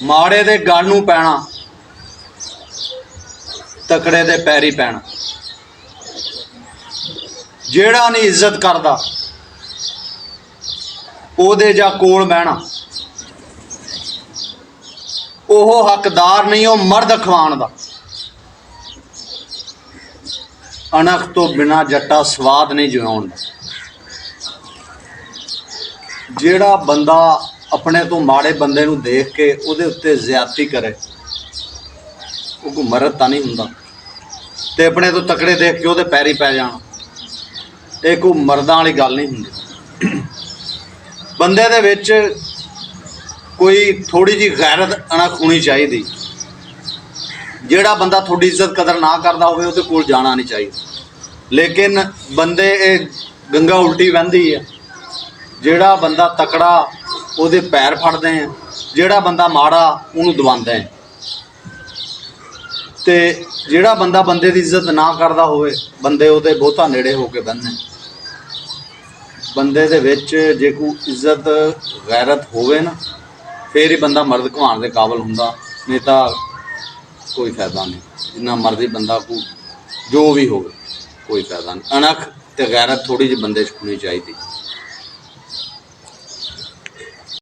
माड़े दे गल नूं पैना, तकड़े दे पैरी पैना। जेड़ा नहीं इज्जत करदा ओदे जा कोल बहना, ओह हकदार नहीं, वो मर्द खवाण दा। अणख तो बिना जट्टा स्वाद नहीं जिउण दा। जेड़ा बंदा अपने तो माड़े बंदे नूं देख के उहदे उत्ते ज्यादती करे, वो कोई मर्द तां नहीं हुंदा। ते अपने तो तकड़े देख के उहदे पैरी पै जाना, ये कोई मर्दां वाली गल नहीं हुंदी। बंदे दे विच कोई थोड़ी जी गैरत अणख होनी चाहिए। जेड़ा बंदा थोड़ी इज्जत कदर ना करता होवे उहदे कोल जाना नहीं चाहिए। लेकिन बंदे ये गंगा उल्टी बहती है। जेड़ा बंदा तकड़ा उहदे पैर फड़ते हैं, जेड़ा बंदा माड़ा उहनूं दबांदे हैं। ते जेड़ा बंदा बंदे की इज्जत ना करता होवे बंदे उहदे बहुता नेड़े होके बहंदे। बंदे दे विच जे कोई इज्जत गैरत होवे ना, फिर ही बंदा मर्द घवाण दे काबल हुंदा, नहीं तो कोई फायदा नहीं। जिन्ना मर्जी बंदा को जो भी हो, कोई फायदा नहीं। अणख ते गैरत थोड़ी जी बंदे च होनी चाहिए।